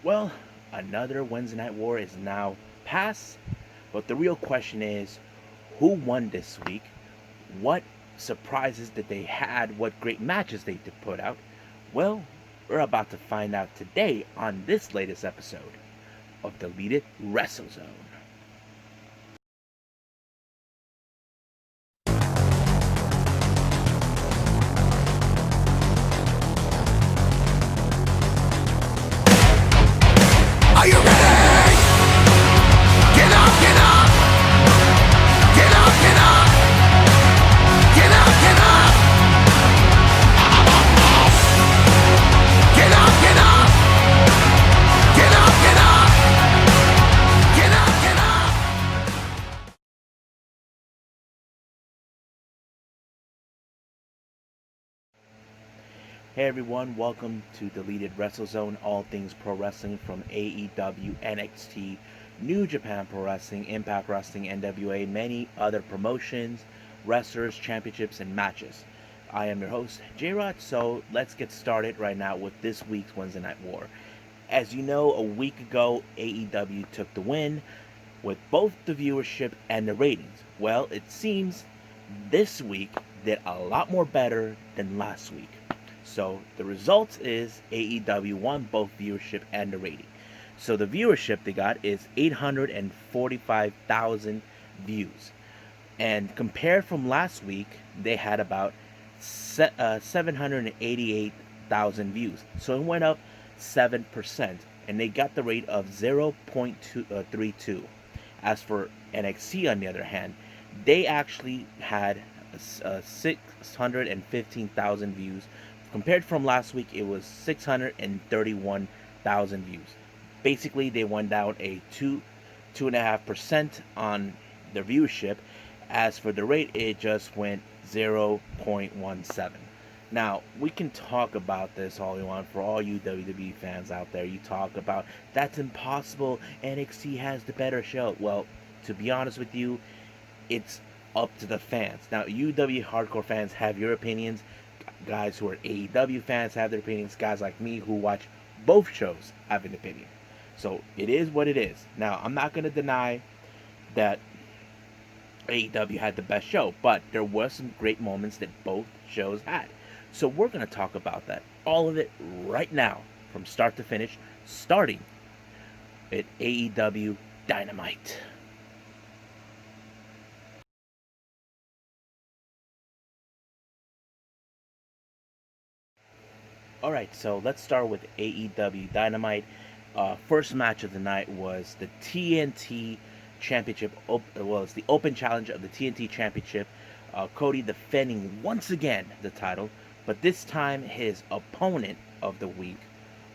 Well, another Wednesday Night War is now past, but the real question is who won this week? What surprises did they had? What great matches they did put out? Well, we're about to find out today on this latest episode of Deleted WrestleZone. Are you ready? Get up, get up! Get up, get up! Get up, get up! Get up, get up! Get up, get up! Get up, get up! Hey everyone, welcome to Deleted WrestleZone, all things pro wrestling from AEW, NXT, New Japan Pro Wrestling, Impact Wrestling, NWA, many other promotions, wrestlers, championships, and matches. I am your host, J-Rod, so let's get started right now with this week's Wednesday Night War. As you know, a week ago, AEW took the win with both the viewership and the ratings. Well, it seems this week did a lot more better than last week. So the results is AEW won both viewership and the rating. So the viewership they got is 845,000 views. And compared from last week, they had about 788,000 views. So it went up 7%. And they got the rate of 0.32. As for NXT, on the other hand, they actually had 615,000 views. Compared from last week, it was 631,000 views. Basically, they went down a 2.5% on their viewership. As for the rate, it just went 0.17. Now, we can talk about this all we want for all you WWE fans out there. You talk about that's impossible. NXT has the better show. Well, to be honest with you, it's up to the fans. Now, UW hardcore fans have your opinions. Guys who are AEW fans have their opinions. Guys like me who watch both shows have an opinion. So it is what it is. Now, I'm not going to deny that AEW had the best show, but there were some great moments that both shows had. So we're going to talk about that. All of it right now, from start to finish, starting at AEW Dynamite. Alright, so let's start with AEW Dynamite. First match of the night was the TNT Championship. It's the open challenge of the TNT Championship. Cody defending once again the title, but this time his opponent of the week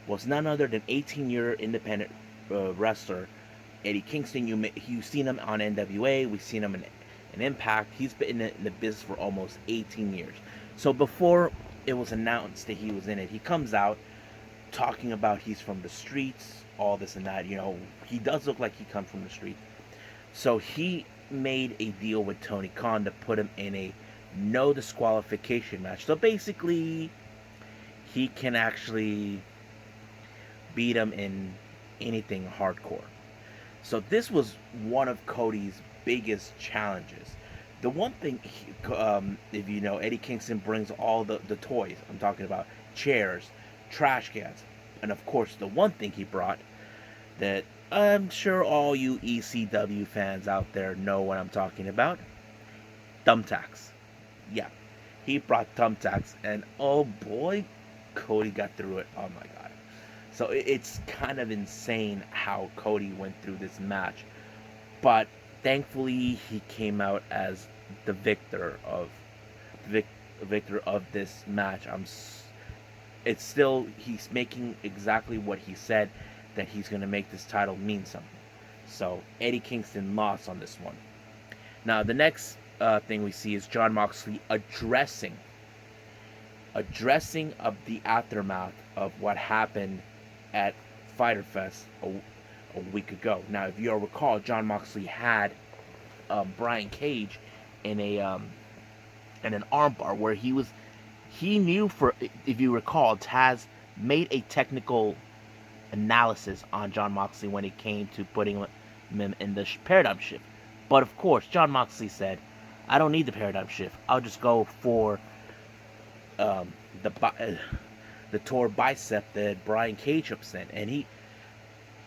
was none other than 18-year independent wrestler Eddie Kingston. You've seen him on NWA. We've seen him in Impact. He's been in the business for almost 18 years. So before it was announced that he was in it, he comes out talking about he's from the streets, all this and that. You know, he does look like he comes from the streets. So he made a deal with Tony Khan to put him in a no disqualification match. So basically, he can actually beat him in anything hardcore. So this was one of Cody's biggest challenges. The one thing, if you know, Eddie Kingston brings all the toys. I'm talking about chairs, trash cans, and of course the one thing he brought that I'm sure all you ECW fans out there know what I'm talking about. Thumbtacks. Yeah, he brought thumbtacks, and oh boy, Cody got through it. Oh my god. So it's kind of insane how Cody went through this match. But thankfully, he came out as the victor of this match. It's still, he's making exactly what he said, that he's going to make this title mean something. So Eddie Kingston lost on this one. Now the next thing we see is Jon Moxley addressing of the aftermath of what happened at Fyter Fest a week ago. Now, if you all recall, Jon Moxley had Brian Cage in an armbar where he knew, for if you recall, Taz made a technical analysis on John Moxley when it came to putting him in the paradigm shift. But of course, John Moxley said, "I don't need the paradigm shift. I'll just go for um, the the tore bicep that Brian Cage upset," and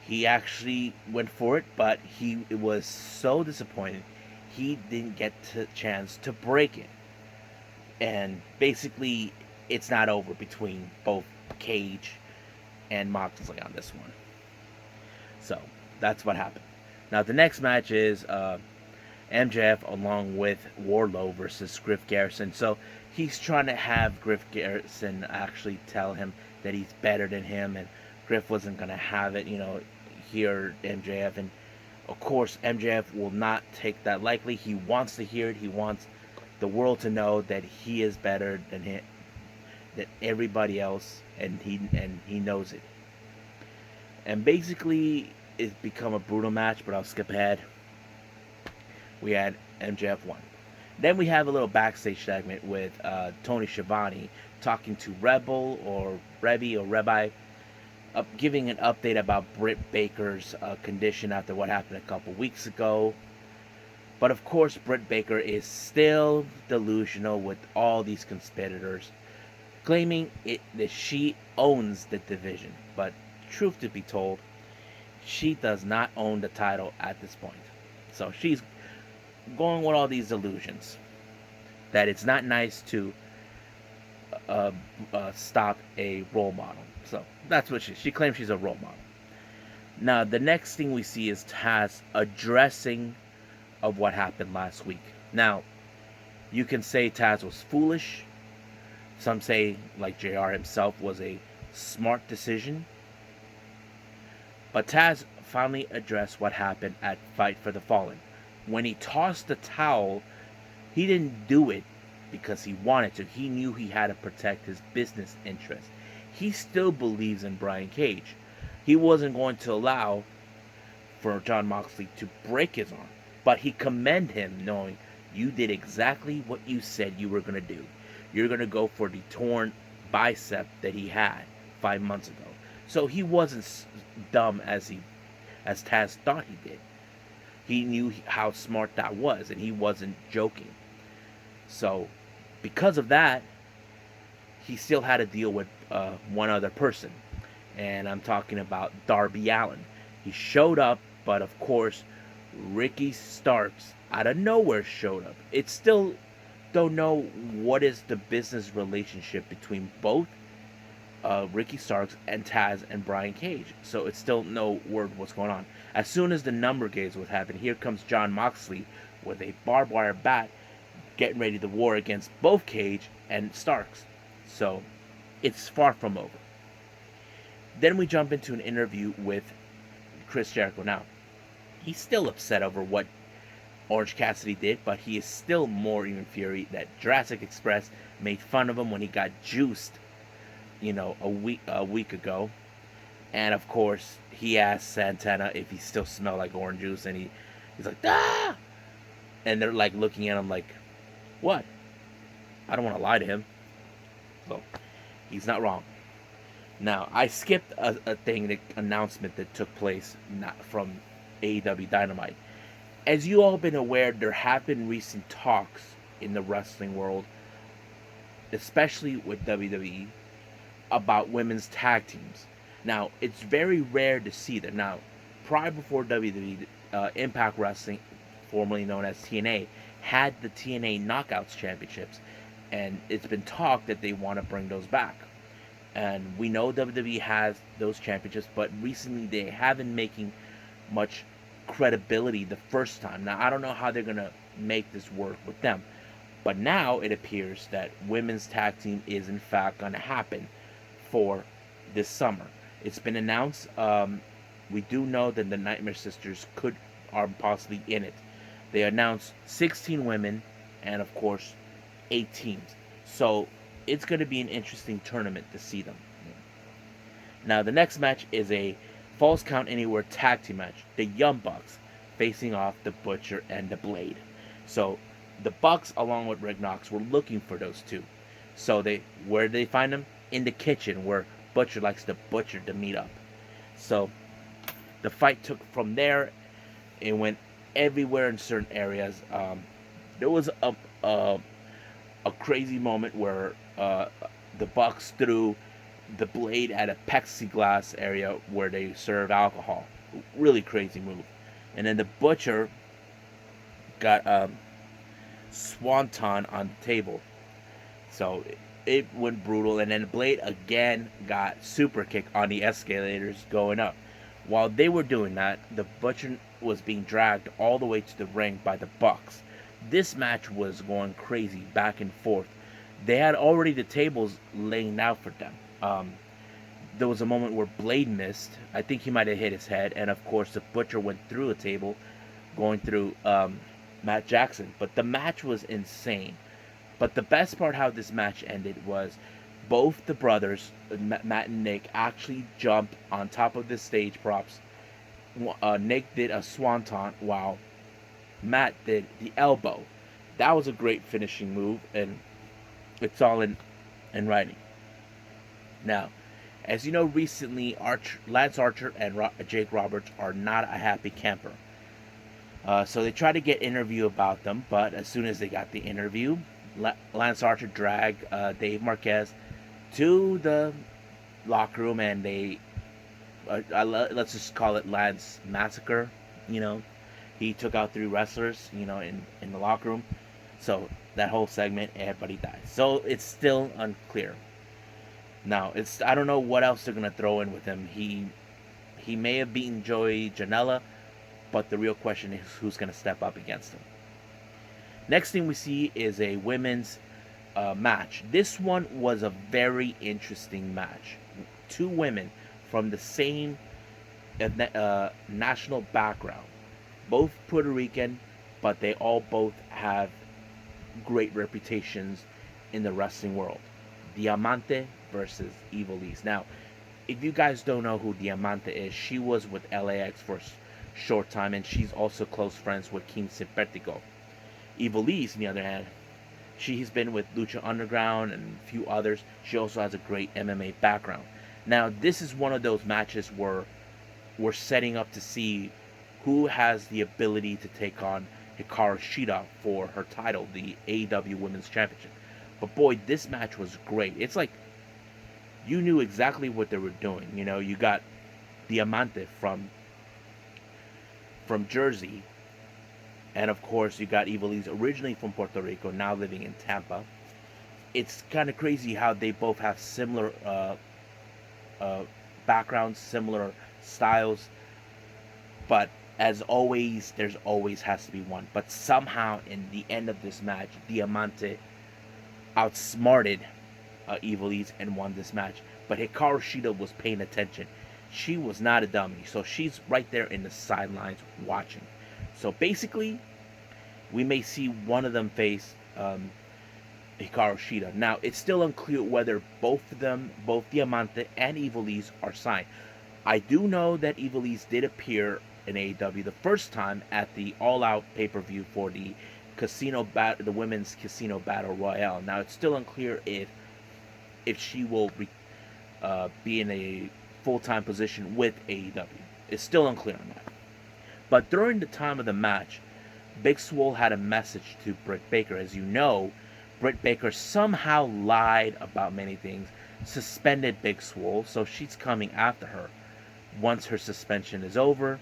he actually went for it, but he was so disappointed he didn't get the chance to break it. And basically, it's not over between both Cage and Moxley on this one. So that's what happened. Now the next match is MJF along with Wardlow versus Griff Garrison. So he's trying to have Griff Garrison actually tell him that he's better than him, and Griff wasn't gonna have it, hear MJF, and of course MJF will not take that lightly. He wants to hear it. He wants the world to know that he is better than him, than everybody else, and he knows it. And basically, it's become a brutal match. But I'll skip ahead. We had MJF won. Then we have a little backstage segment with Tony Schiavone talking to Rebel or Rebby or Rebbi, giving an update about Britt Baker's condition after what happened a couple weeks ago. But of course, Britt Baker is still delusional with all these competitors, claiming that she owns the division. But truth to be told, she does not own the title at this point. So she's going with all these illusions that it's not nice to stop a role model. So that's what she claims she's a role model. Now the next thing we see is Taz addressing of what happened last week. Now you can say Taz was foolish. Some say, like JR himself, was a smart decision. But Taz finally addressed what happened at Fight for the Fallen. When he tossed the towel, he didn't do it because he wanted to. He knew he had to protect his business interests. He still believes in Brian Cage. He wasn't going to allow for John Moxley to break his arm. But he commended him, knowing you did exactly what you said you were going to do. You're going to go for the torn bicep that he had 5 months ago. So he wasn't dumb as Taz thought he did. He knew how smart that was, and he wasn't joking. So because of that, he still had to deal with one other person. And I'm talking about Darby Allin. He showed up, but of course, Ricky Starks out of nowhere showed up. It's still don't know what is the business relationship between both Ricky Starks and Taz and Brian Cage. So it's still no word what's going on. As soon as the number games would happen, here comes John Moxley with a barbed wire bat, getting ready to war against both Cage and Starks. So it's far from over. Then we jump into an interview with Chris Jericho. Now, he's still upset over what Orange Cassidy did, but he is still more even fury that Jurassic Express made fun of him when he got juiced, a week ago. And of course, he asked Santana if he still smelled like orange juice, and he's like, ah! And they're like looking at him like, what? I don't want to lie to him. So he's not wrong. Now, I skipped the announcement that took place not from AEW Dynamite. As you all been aware, there have been recent talks in the wrestling world, especially with WWE, about women's tag teams. Now, it's very rare to see them. Now, before WWE, Impact Wrestling, formerly known as TNA, had the TNA Knockouts Championships, and it's been talked that they want to bring those back. And we know WWE has those championships, but recently they haven't making much credibility the first time. Now, I don't know how they're going to make this work with them, but now it appears that women's tag team is in fact going to happen for this summer. It's been announced. We do know that the Nightmare Sisters are possibly in it. They announced 16 women and of course 8 teams. So it's going to be an interesting tournament to see them. Now the next match is a Falls Count Anywhere tag team match. The Young Bucks facing off the Butcher and the Blade. So the Bucks along with Rick Knox were looking for those two. So where did they find them? In the kitchen where Butcher likes to butcher the meat up. So the fight took from there. It went everywhere in certain areas. There was a crazy moment where the Bucks threw the blade at a plexiglass area where they serve alcohol. Really crazy move. And then the Butcher got swanton on the table. So it went brutal. And then Blade again got super kick on the escalators going up. While they were doing that, the Butcher was being dragged all the way to the ring by the Bucks. This match was going crazy, back and forth. They had already the tables laying out for them. There was a moment where Blade missed. I think he might have hit his head, and of course the Butcher went through a table, going through Matt Jackson. But the match was insane. But the best part how this match ended was both the brothers, Matt and Nick, actually jumped on top of the stage props. Nick did a swanton while Matt did the elbow. That was a great finishing move, and it's all in writing. Now, as you know, recently Lance Archer and Jake Roberts are not a happy camper. So they tried to get interview about them, but as soon as they got the interview, Lance Archer dragged Dave Marquez to the locker room, and they let's just call it Lance Massacre. You know, he took out 3 wrestlers. You know, in the locker room. So that whole segment, everybody died. So it's still unclear. Now I don't know what else they're gonna throw in with him. He may have beaten Joey Janela, but the real question is who's gonna step up against him. Next thing we see is a women's match. This one was a very interesting match. 2 women from the same national background, both Puerto Rican, but they all both have great reputations in the wrestling world. Diamante versus Ivelisse. Now, if you guys don't know who Diamante is, she was with LAX for a short time, and she's also close friends with King Simpetico. Ivelisse, on the other hand, she's been with Lucha Underground and a few others. She also has a great MMA background. Now, this is one of those matches where we're setting up to see who has the ability to take on Hikaru Shida for her title, the AEW Women's Championship. But boy, this match was great. It's like you knew exactly what they were doing. You know, you got Diamante from Jersey, and of course you got Ivelisse, originally from Puerto Rico, now living in Tampa. It's kind of crazy how they both have similar backgrounds, similar styles, but as always, there's always has to be one. But somehow, in the end of this match, Diamante outsmarted Ivelisse and won this match. But Hikaru Shida was paying attention. She was not a dummy, so she's right there in the sidelines watching. So basically, we may see one of them face Hikaru Shida. Now, it's still unclear whether both of them, both Diamante and Ivelisse, are signed. I do know that Ivelisse did appear in AEW the first time at the All Out pay-per-view for the the women's casino battle royale. Now, it's still unclear if she will be in a full-time position with AEW. It's still unclear on that. But during the time of the match, Big Swole had a message to Britt Baker. As you know, Britt Baker somehow lied about many things, suspended Big Swole, so she's coming after her once her suspension is over,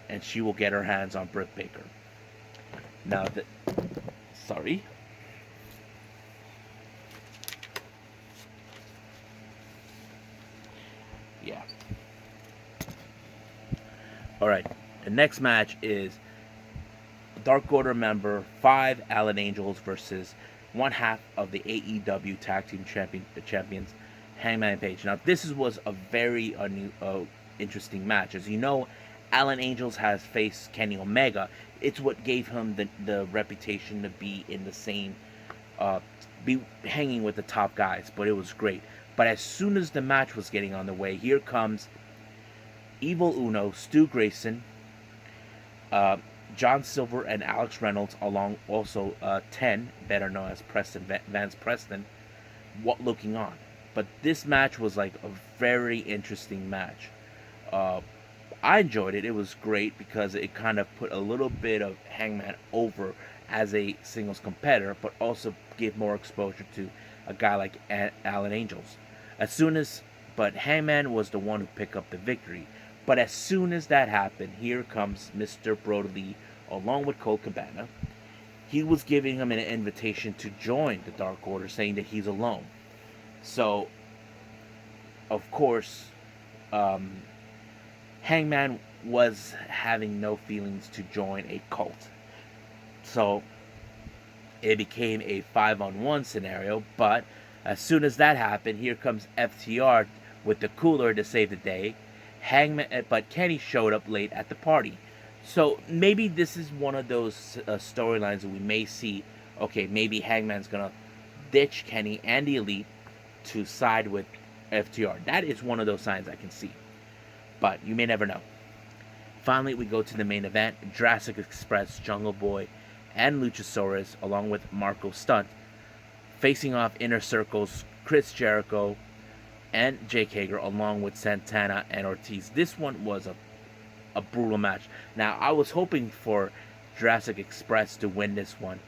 and she will get her hands on Britt Baker. Now, sorry. Yeah. Alright, the next match is Dark Order member 5 Allen Angels versus one half of the AEW Tag Team Champions, Hangman Page. Now, this was a very interesting match. As you know, Allen Angels has faced Kenny Omega. It's what gave him the reputation to be in the same, be hanging with the top guys, but it was great. But as soon as the match was getting on the way, here comes Evil Uno, Stu Grayson, John Silver, and Alex Reynolds, along also 10, better known as Vance Preston, looking on. But this match was like a very interesting match. Uh, I enjoyed it. It was great because it kind of put a little bit of Hangman over as a singles competitor, but also gave more exposure to a guy like Alan Angels. As soon as, but Hangman was the one who picked up the victory. But as soon as that happened, here comes Mr. Brody Lee along with Colt Cabana. He was giving him an invitation to join the Dark Order, saying that he's alone. So, of course, um, Hangman was having no feelings to join a cult. So it became a 5-on-1 scenario, but as soon as that happened, here comes FTR with the cooler to save the day. But Kenny showed up late at the party. So maybe this is one of those storylines that we may see. Okay, maybe Hangman's gonna ditch Kenny and the Elite to side with FTR. That is one of those signs I can see. But you may never know. Finally, we go to the main event. Jurassic Express, Jungle Boy, and Luchasaurus, along with Marco Stunt, facing off Inner Circle's Chris Jericho and Jake Hager, along with Santana and Ortiz. This one was a brutal match. Now, I was hoping for Jurassic Express to win this one.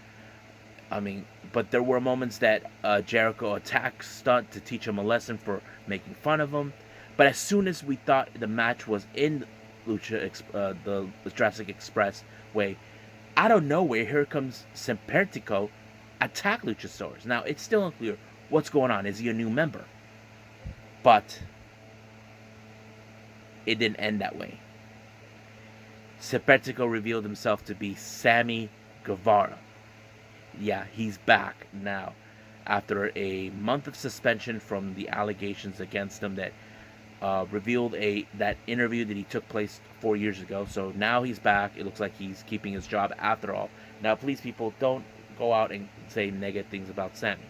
I mean, but there were moments that Jericho attacked Stunt to teach him a lesson for making fun of him. But as soon as we thought the match was in the Jurassic Express way, out of nowhere, here comes Sempertico attack Luchasaurus. Now, it's still unclear what's going on. Is he a new member? But it didn't end that way. Sempertico revealed himself to be Sammy Guevara. Yeah, he's back now after a month of suspension from the allegations against him that revealed that interview that he took place 4 years ago. So now he's back. It looks like he's keeping his job after all. Now, please, people, don't go out and say negative things about Sammy.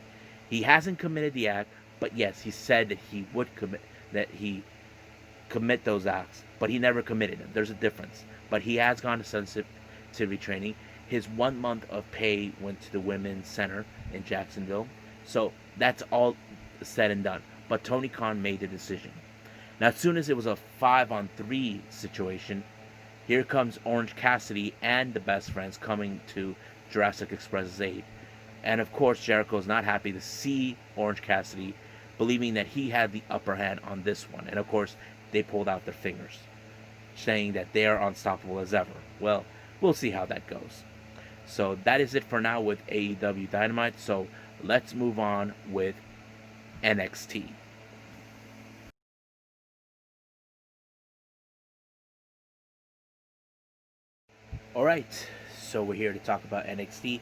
He hasn't committed the act, but yes, he said that he would commit those acts, but he never committed them. There's a difference. But he has gone to sensitivity training. His 1 month of pay went to the Women's Center in Jacksonville. So that's all said and done. But Tony Khan made the decision. Now, as soon as it was a 5-on-3 situation, here comes Orange Cassidy and the Best Friends coming to Jurassic Express's aid. And of course, Jericho's not happy to see Orange Cassidy, believing that he had the upper hand on this one. And of course, they pulled out their fingers, saying that they are unstoppable as ever. Well, we'll see how that goes. So that is it for now with AEW Dynamite. So let's move on with NXT. Alright, so we're here to talk about NXT.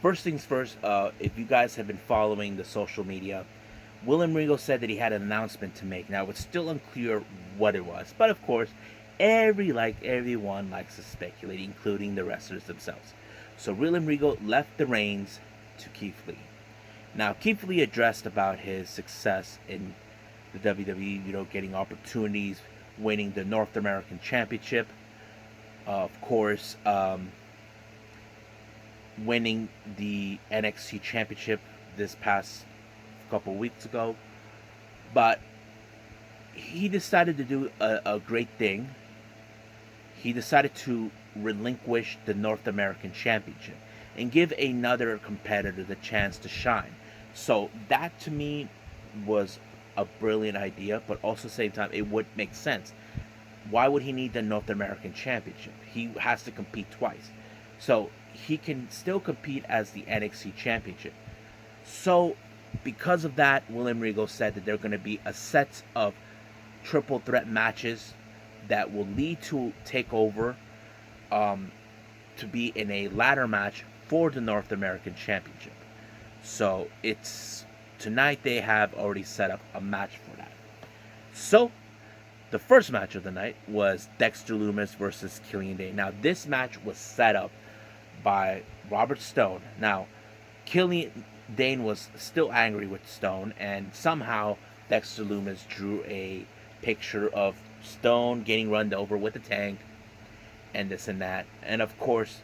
First things first, if you guys have been following the social media, William Regal said that he had an announcement to make. Now, it's still unclear what it was, but of course, everyone likes to speculate, including the wrestlers themselves. So William Regal left the reins to Keith Lee. Now, Keith Lee addressed about his success in the WWE, getting opportunities, winning the North American Championship, of course, winning the NXT Championship this past couple weeks ago. But he decided to do a great thing. He decided to relinquish the North American Championship and give another competitor the chance to shine. So that to me was a brilliant idea, but also at the same time it would make sense. Why would he need the North American Championship? He has to compete twice. So he can still compete as the NXT Championship. So because of that, William Regal said that there are going to be a set of triple threat matches that will lead to TakeOver, to be in a ladder match for the North American Championship. So it's tonight they have already set up a match for that. So the first match of the night was Dexter Lumis versus Killian Dane. Now, this match was set up by Robert Stone. Now, Killian Dane was still angry with Stone, and somehow Dexter Lumis drew a picture of Stone getting run over with a tank, and this and that. And of course,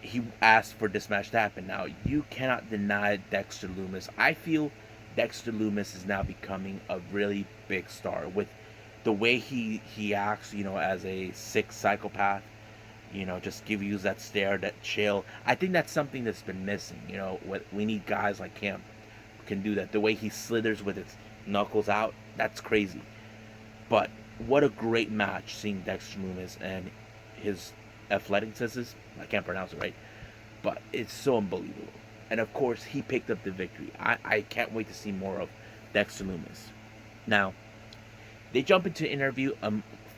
he asked for this match to happen. Now, you cannot deny Dexter Lumis. I feel Dexter Lumis is now becoming a really big star with the way he acts, as a sick psychopath, just give you that stare, that chill. I think that's something that's been missing. What we need guys like him who can do that. The way he slithers with his knuckles out, that's crazy. But what a great match seeing Dexter Lumis and his athleticism. I can't pronounce it right, but it's so unbelievable. And of course, he picked up the victory. I can't wait to see more of Dexter Lumis. Now, they jump into interview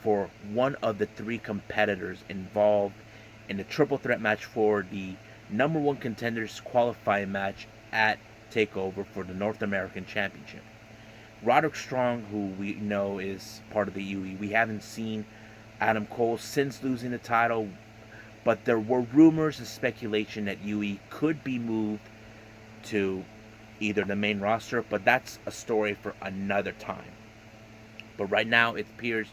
for one of the three competitors involved in the triple threat match for the number one contenders qualifying match at TakeOver for the North American Championship. Roderick Strong, who we know is part of the UE, we haven't seen Adam Cole since losing the title, but there were rumors and speculation that UE could be moved to either the main roster, but that's a story for another time. But right now, it appears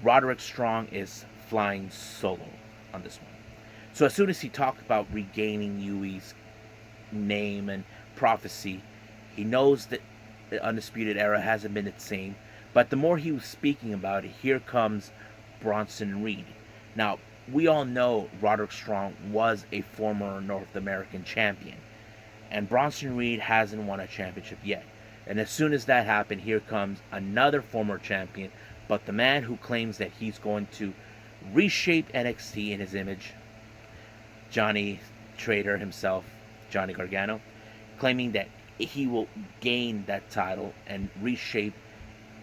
Roderick Strong is flying solo on this one. So as soon as he talked about regaining UE's name and prophecy, he knows that the Undisputed Era hasn't been the same. But the more he was speaking about it, here comes Bronson Reed. Now, we all know Roderick Strong was a former North American champion. And Bronson Reed hasn't won a championship yet. And as soon as that happened, here comes another former champion, but the man who claims that he's going to reshape NXT in his image, Johnny Trader himself, Johnny Gargano, claiming that he will gain that title and reshape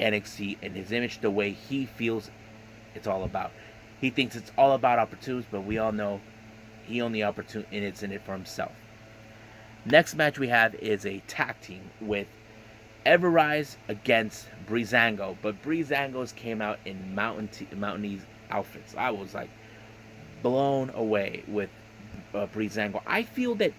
NXT in his image the way he feels it's all about. He thinks it's all about opportunities, but we all know he only it's in it for himself. Next match we have is a tag team with Everrise against Breezango, but Breezango's came out in Mountainese outfits. I was like blown away with Breezango. I feel that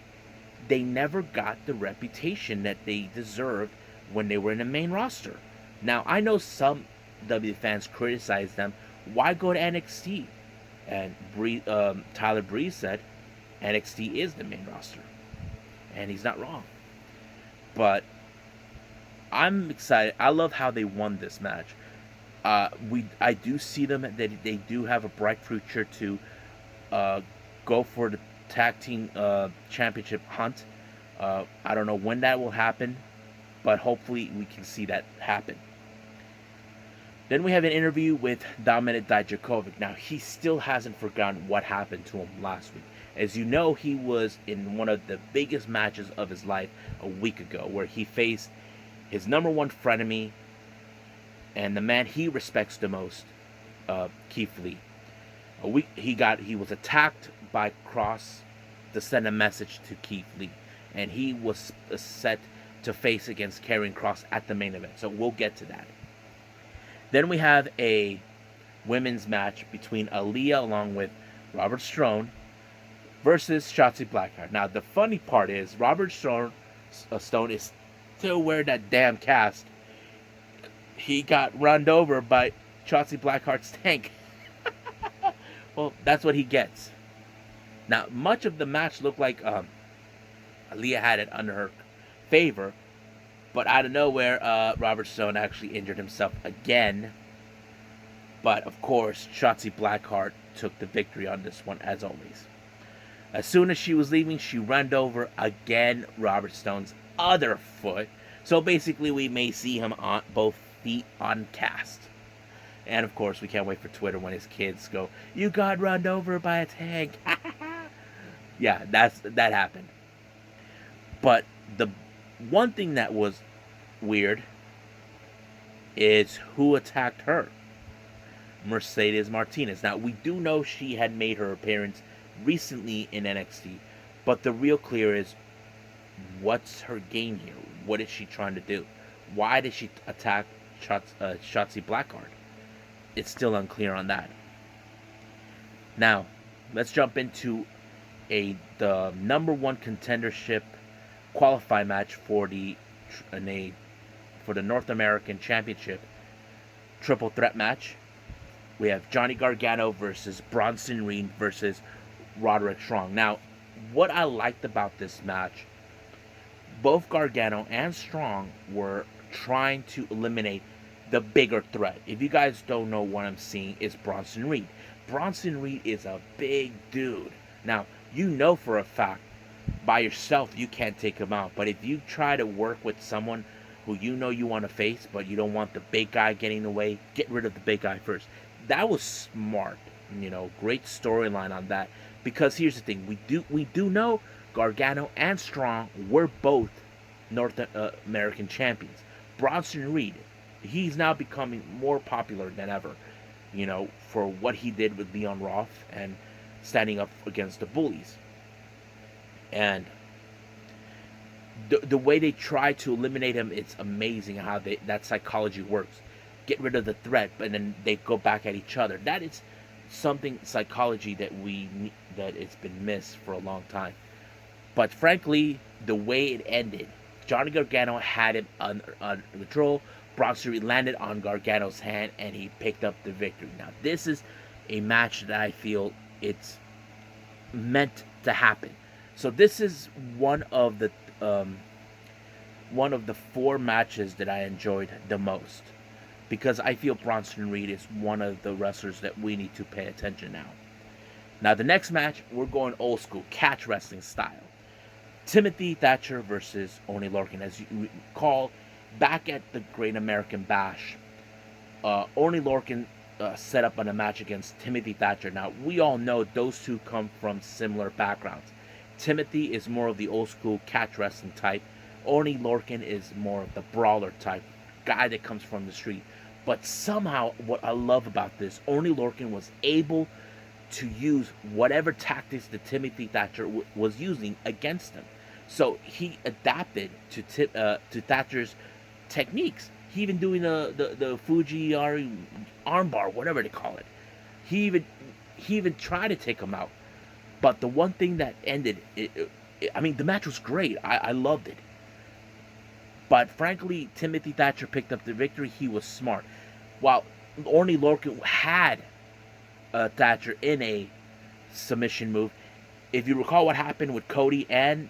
they never got the reputation that they deserved when they were in the main roster. Now, I know some W fans criticize them. Why go to NXT? And Tyler Breeze said NXT is the main roster. And he's not wrong. But I'm excited. I love how they won this match. I do see them that they do have a bright future to go for the tag team championship hunt. I don't know when that will happen, but hopefully we can see that happen. Then we have an interview with Dominik Dijakovic. Now, he still hasn't forgotten what happened to him last week. As you know, he was in one of the biggest matches of his life a week ago, where he faced his number one frenemy and the man he respects the most, Keith Lee. He was attacked by Cross to send a message to Keith Lee, and he was set to face against Karrion Kross at the main event. So we'll get to that. Then we have a women's match between Aaliyah along with Robert Stone versus Shotzi Blackheart. Now, the funny part is Robert Stone is still wearing that damn cast. He got run over by Shotzi Blackheart's tank. Well, that's what he gets. Now, much of the match looked like Aaliyah had it under her favor, but out of nowhere, Robert Stone actually injured himself again. But, of course, Shotzi Blackheart took the victory on this one, as always. As soon as she was leaving, she ran over again Robert Stone's other foot. So, basically, we may see him on both feet on cast. And, of course, we can't wait for Twitter when his kids go, "You got run over by a tank." Yeah, that happened. But the one thing that was weird is who attacked her. Mercedes Martinez. Now, we do know she had made her appearance recently in NXT, but the real clear is, what's her game here? What is she trying to do? Why did she attack Shotzi Blackheart? It's still unclear on that. Now, let's jump into the number one contendership qualify match for the North American Championship triple threat match. We have Johnny Gargano versus Bronson Reed versus Roderick Strong. Now, what I liked about this match, both Gargano and Strong were trying to eliminate the bigger threat. If you guys don't know what I'm seeing, is Bronson Reed. Bronson Reed is a big dude. Now, you know for a fact, by yourself, you can't take him out. But if you try to work with someone who you know you want to face, but you don't want the big guy getting in the way, get rid of the big guy first. That was smart. Great storyline on that. Because here's the thing, we do know Gargano and Strong were both North American champions. Bronson Reed, he's now becoming more popular than ever, for what he did with Leon Roth and standing up against the bullies. And the way they try to eliminate him, it's amazing how that psychology works. Get rid of the threat, but then they go back at each other. That is something psychology that it's been missed for a long time. But frankly, the way it ended, Johnny Gargano had him under control. Bronson Reed landed on Gargano's hand, and he picked up the victory. Now, this is a match that I feel it's meant to happen. So this is one of the 4 matches that I enjoyed the most, because I feel Bronson Reed is one of the wrestlers that we need to pay attention now. Now, the next match, we're going old school, catch wrestling style. Timothy Thatcher versus Oney Lorcan. As you recall, back at the Great American Bash, Oney Lorcan set up on a match against Timothy Thatcher. Now, we all know those two come from similar backgrounds. Timothy is more of the old school catch wrestling type. Oney Lorcan is more of the brawler type, guy that comes from the street. But somehow, what I love about this, Oney Lorcan was able to use whatever tactics that Timothy Thatcher was using against him. So he adapted to Thatcher's techniques. He even doing the Fujiwara armbar, whatever they call it. He even tried to take him out. But the one thing that ended, the match was great. I loved it. But frankly, Timothy Thatcher picked up the victory. He was smart. While Oney Lorcan had Thatcher in a submission move, if you recall what happened with Cody and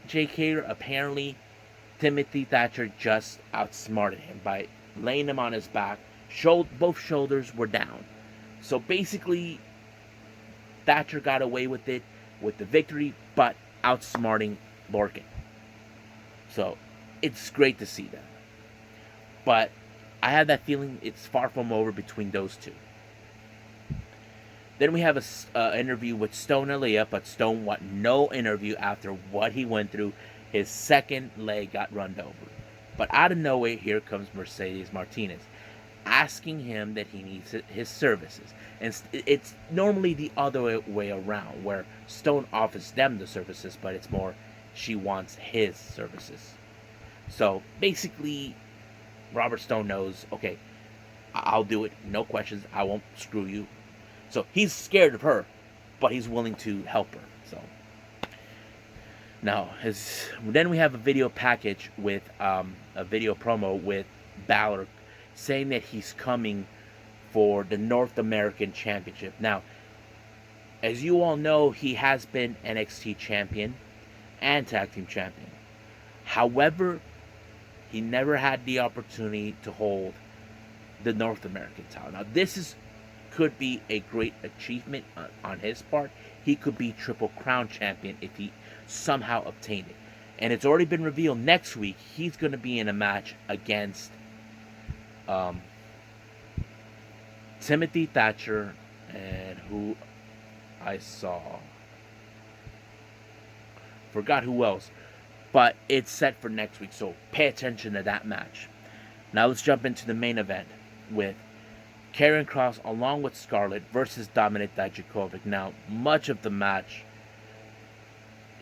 Jake Hager, apparently Timothy Thatcher just outsmarted him by laying him on his back. Both shoulders were down. So basically, Thatcher got away with it with the victory, but outsmarting Lorcan. So it's great to see that. But I have that feeling it's far from over between those two. Then we have an interview with Stone Aaliyah, but Stone want no interview after what he went through. His second leg got run over. But out of nowhere, here comes Mercedes Martinez, asking him that he needs his services. And it's normally the other way around, where Stone offers them the services, but it's more she wants his services. So basically, Robert Stone knows, okay, I'll do it, no questions, I won't screw you. So he's scared of her, but he's willing to help her. So now, then we have a video package with a video promo with Balor saying that he's coming for the North American Championship. Now, as you all know, he has been NXT champion and tag team champion. However, he never had the opportunity to hold the North American title. Now, this could be a great achievement on his part. He could be Triple Crown champion if he somehow obtained it. And it's already been revealed next week he's going to be in a match against Timothy Thatcher and who I saw. Forgot who else. But it's set for next week, so pay attention to that match. Now let's jump into the main event with Karrion Kross along with Scarlett versus Dominik Dijakovic. Now, much of the match,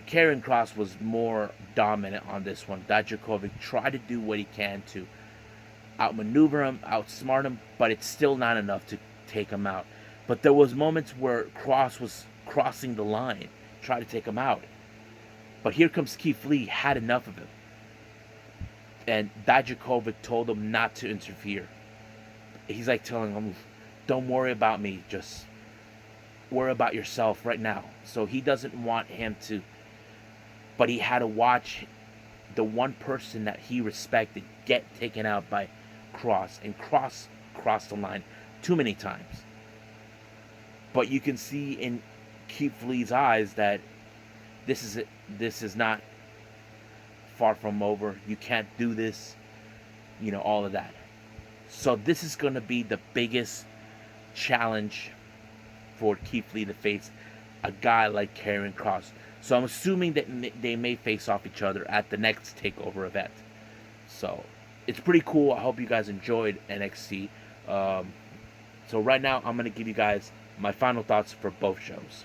Karrion Kross was more dominant on this one. Dijakovic tried to do what he can to outmaneuver him, outsmart him, but it's still not enough to take him out. But there was moments where Kross was crossing the line, trying to take him out. But here comes Keith Lee, had enough of him. And Dijakovic told him not to interfere. He's like telling him, don't worry about me, just worry about yourself right now. So he doesn't want him to, but he had to watch the one person that he respected get taken out by cross and cross the line too many times. But you can see in Keith Lee's eyes that this is it. This is not far from over. You can't do this. All of that. So this is going to be the biggest challenge for Keith Lee to face a guy like Karrion Kross. So I'm assuming that they may face off each other at the next TakeOver event. So it's pretty cool. I hope you guys enjoyed NXT. So right now I'm going to give you guys my final thoughts for both shows.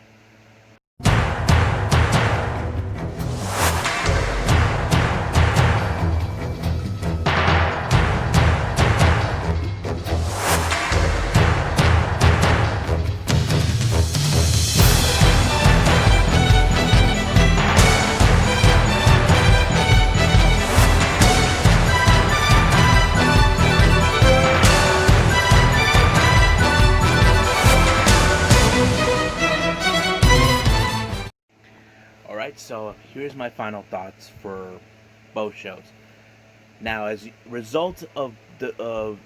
Alright, so here's my final thoughts for both shows. Now, as a result of the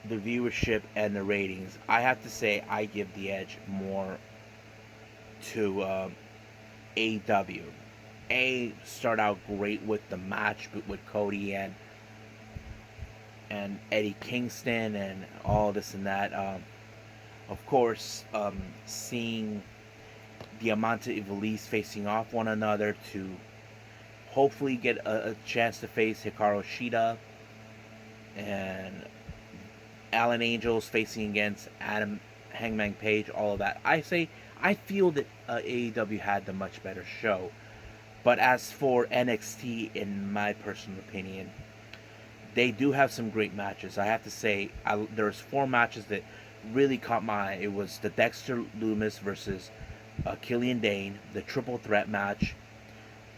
viewership and the ratings, I have to say I give the edge more to AEW. Start out great with the match with Cody and Eddie Kingston and all this and that. Of course, seeing Diamante and Ivelisse facing off one another to hopefully get a chance to face Hikaru Shida, and Alan Angels facing against Adam Hangman Page, all of that. I feel that AEW had the much better show. But as for NXT, in my personal opinion, they do have some great matches. I have to say, there's 4 matches that really caught my eye. It was the Dexter Lumis versus Killian Dane, the triple threat match,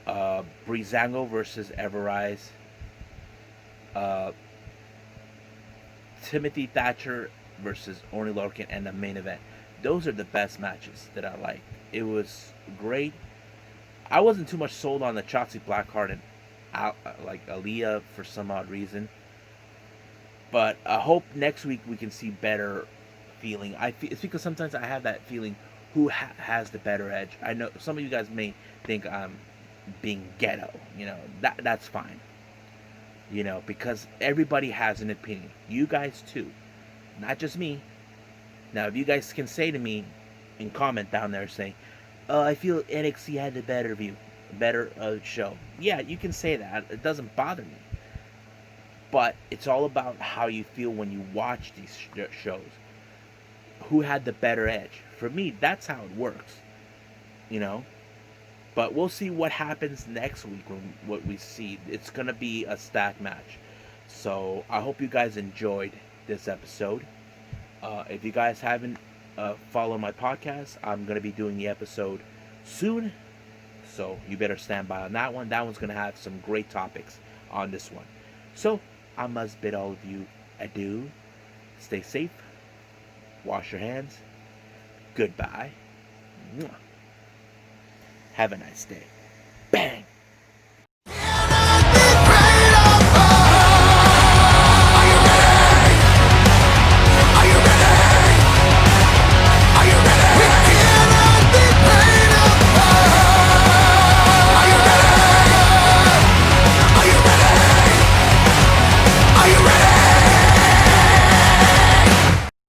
Breezango versus Everrise, Timothy Thatcher versus Orny Lorcan, and the main event. Those are the best matches that I like. It was great. I wasn't too much sold on the Shotzi Blackheart and like Aaliyah for some odd reason, but I hope next week we can see better feeling. It's because sometimes I have that feeling. Who has the better edge? I know some of you guys may think I'm being ghetto. That's fine. Because everybody has an opinion. You guys too, not just me. Now, if you guys can say to me and comment down there saying, I feel NXT had the better show. Yeah, you can say that. It doesn't bother me. But it's all about how you feel when you watch these shows. Who had the better edge? For me, that's how it works. But we'll see what happens next week when what we see. It's going to be a stacked match. So I hope you guys enjoyed this episode. If you guys haven't followed my podcast, I'm going to be doing the episode soon. So you better stand by on that one. That one's going to have some great topics on this one. So I must bid all of you adieu. Stay safe. Wash your hands. Goodbye. Have a nice day. Bang!